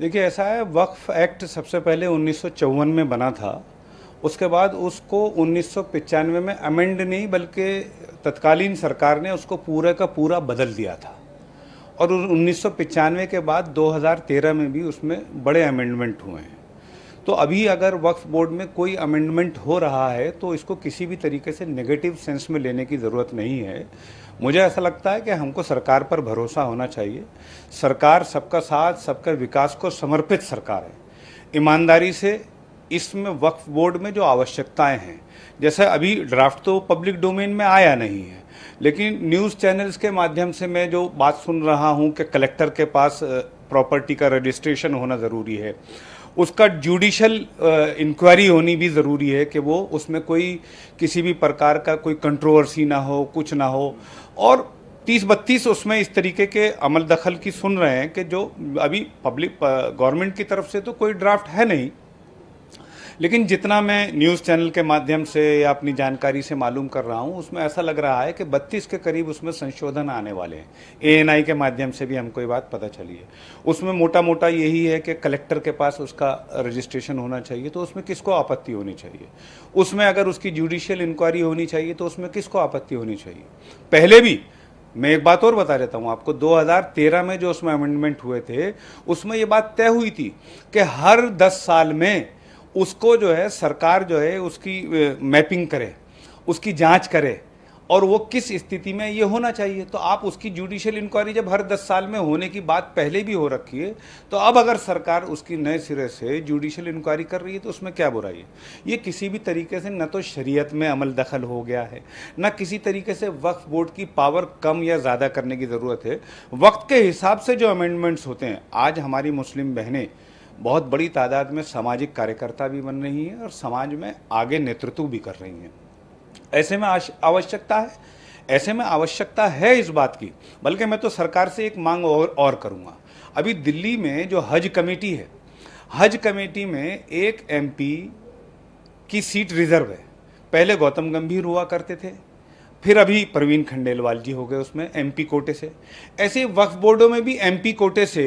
देखिए, ऐसा है, वक्फ एक्ट सबसे पहले 1954 में बना था। उसके बाद उसको 1995 में अमेंड नहीं बल्कि तत्कालीन सरकार ने उसको पूरे का पूरा बदल दिया था। और 1995 के बाद 2013 में भी उसमें बड़े अमेंडमेंट हुए हैं। तो अभी अगर वक्फ बोर्ड में कोई अमेंडमेंट हो रहा है तो इसको किसी भी तरीके से नेगेटिव सेंस में लेने की ज़रूरत नहीं है। मुझे ऐसा लगता है कि हमको सरकार पर भरोसा होना चाहिए। सरकार सबका साथ, सबका विकास को समर्पित सरकार है। ईमानदारी से इसमें वक्फ बोर्ड में जो आवश्यकताएं हैं, जैसे अभी ड्राफ्ट तो पब्लिक डोमेन में आया नहीं है, लेकिन न्यूज़ चैनल्स के माध्यम से मैं जो बात सुन रहा हूं कि कलेक्टर के पास प्रॉपर्टी का रजिस्ट्रेशन होना ज़रूरी है, उसका जुडिशल इंक्वायरी होनी भी ज़रूरी है कि वो उसमें कोई किसी भी प्रकार का कोई कंट्रोवर्सी ना हो, कुछ ना हो। और 30-32 उसमें इस तरीके के अमल दखल की सुन रहे हैं कि जो अभी पब्लिक गवर्नमेंट की तरफ से तो कोई ड्राफ्ट है नहीं, लेकिन जितना मैं न्यूज़ चैनल के माध्यम से या अपनी जानकारी से मालूम कर रहा हूँ, उसमें ऐसा लग रहा है कि 32 के करीब उसमें संशोधन आने वाले हैं। एएनआई के माध्यम से भी हमको ये बात पता चली है। उसमें मोटा मोटा यही है कि कलेक्टर के पास उसका रजिस्ट्रेशन होना चाहिए, तो उसमें किसको आपत्ति होनी चाहिए। उसमें अगर उसकी जुडिशियल इंक्वायरी होनी चाहिए तो उसमें किसको आपत्ति होनी चाहिए। पहले भी मैं एक बात और बता देता हूँ आपको, 2013 में जो उसमें अमेंडमेंट हुए थे, उसमें ये बात तय हुई थी कि हर 10 साल में उसको जो है सरकार जो है उसकी मैपिंग करे, उसकी जांच करे और वो किस स्थिति में ये होना चाहिए। तो आप उसकी जुडिशियल इंक्वायरी जब हर 10 साल में होने की बात पहले भी हो रखी है, तो अब अगर सरकार उसकी नए सिरे से जुडिशियल इंक्वायरी कर रही है तो उसमें क्या बुराई है। ये किसी भी तरीके से न तो शरीयत में अमल दखल हो गया है, न किसी तरीके से वक्फ बोर्ड की पावर कम या ज़्यादा करने की ज़रूरत है। वक्त के हिसाब से जो अमेंडमेंट्स होते हैं, आज हमारी मुस्लिम बहनें बहुत बड़ी तादाद में सामाजिक कार्यकर्ता भी बन रही हैं और समाज में आगे नेतृत्व भी कर रही हैं। ऐसे में आवश्यकता है इस बात की। बल्कि मैं तो सरकार से एक मांग और करूंगा। अभी दिल्ली में जो हज कमेटी है, हज कमेटी में एक एमपी की सीट रिजर्व है। पहले गौतम गंभीर हुआ करते थे, फिर अभी प्रवीण खंडेलवाल जी हो गए उसमें एमपी कोटे से। ऐसे वक्फ बोर्डों में भी एमपी कोटे से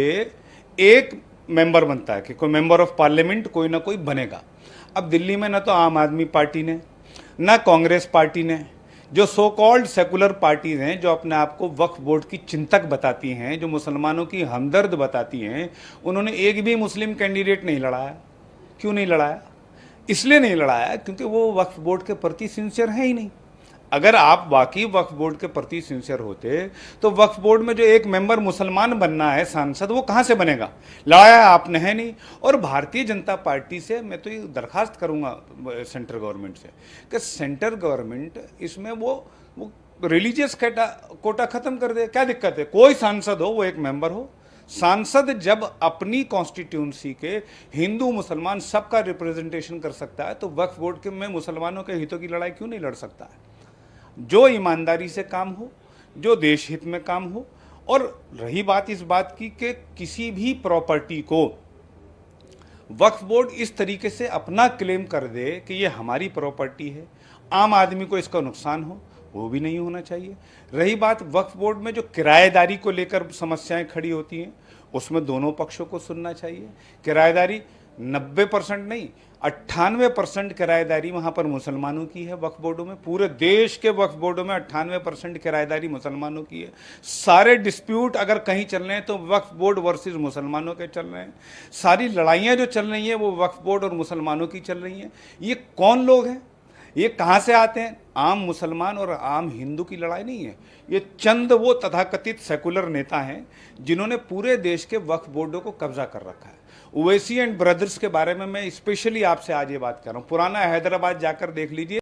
एक मेंबर बनता है कि कोई मेंबर ऑफ पार्लियामेंट कोई ना कोई बनेगा। अब दिल्ली में ना तो आम आदमी पार्टी ने, ना कांग्रेस पार्टी ने, जो सो कॉल्ड सेकुलर पार्टीज हैं, जो अपने आप को वक्फ बोर्ड की चिंतक बताती हैं, जो मुसलमानों की हमदर्द बताती हैं, उन्होंने एक भी मुस्लिम कैंडिडेट नहीं लड़ाया। क्यों नहीं लड़ाया? इसलिए नहीं लड़ाया क्योंकि वो वक्फ बोर्ड के प्रति सिंसियर है ही नहीं। अगर आप वाकई वक्फ बोर्ड के प्रति सिंसियर होते तो वक्फ बोर्ड में जो एक मेंबर मुसलमान बनना है सांसद, वो कहां से बनेगा? लाया आपने है नहीं। और भारतीय जनता पार्टी से मैं तो ये दरखास्त करूंगा सेंट्रल गवर्नमेंट से कि सेंट्रल गवर्नमेंट इसमें वो रिलीजियस कोटा खत्म कर दे। क्या दिक्कत है? कोई सांसद हो, वो एक मेंबर हो। सांसद जब अपनी कॉन्स्टिट्यूंसी के हिंदू मुसलमान सबका रिप्रेजेंटेशन कर सकता है, तो वक्फ बोर्ड के में मुसलमानों के हितों की लड़ाई क्यों नहीं लड़ सकता है? जो ईमानदारी से काम हो, जो देश हित में काम हो। और रही बात इस बात की कि किसी भी प्रॉपर्टी को वक्फ बोर्ड इस तरीके से अपना क्लेम कर दे कि ये हमारी प्रॉपर्टी है, आम आदमी को इसका नुकसान हो, वो भी नहीं होना चाहिए। रही बात वक्फ बोर्ड में जो किराएदारी को लेकर समस्याएं खड़ी होती हैं, उसमें दोनों पक्षों को सुनना चाहिए। किराएदारी 90% नहीं, 98% किराएदारी वहाँ पर मुसलमानों की है वक्फ बोर्डों में। पूरे देश के वक्फ बोर्डों में 98% किराएदारी मुसलमानों की है। सारे डिस्प्यूट अगर कहीं चल रहे हैं तो वक्फ बोर्ड वर्सेस मुसलमानों के चल रहे हैं। सारी लड़ाइयाँ जो चल रही हैं वो वक्फ बोर्ड और मुसलमानों की चल रही हैं। ये कौन लोग हैं? ये कहाँ से आते हैं? आम मुसलमान और आम हिंदू की लड़ाई नहीं है। ये चंद वो तथाकथित सेकुलर नेता हैं जिन्होंने पूरे देश के वक्फ बोर्डों को कब्जा कर रखा है। ओवैसी एंड ब्रदर्स के बारे में मैं स्पेशली आपसे आज ये बात कर रहा हूँ। पुराना हैदराबाद जाकर देख लीजिए।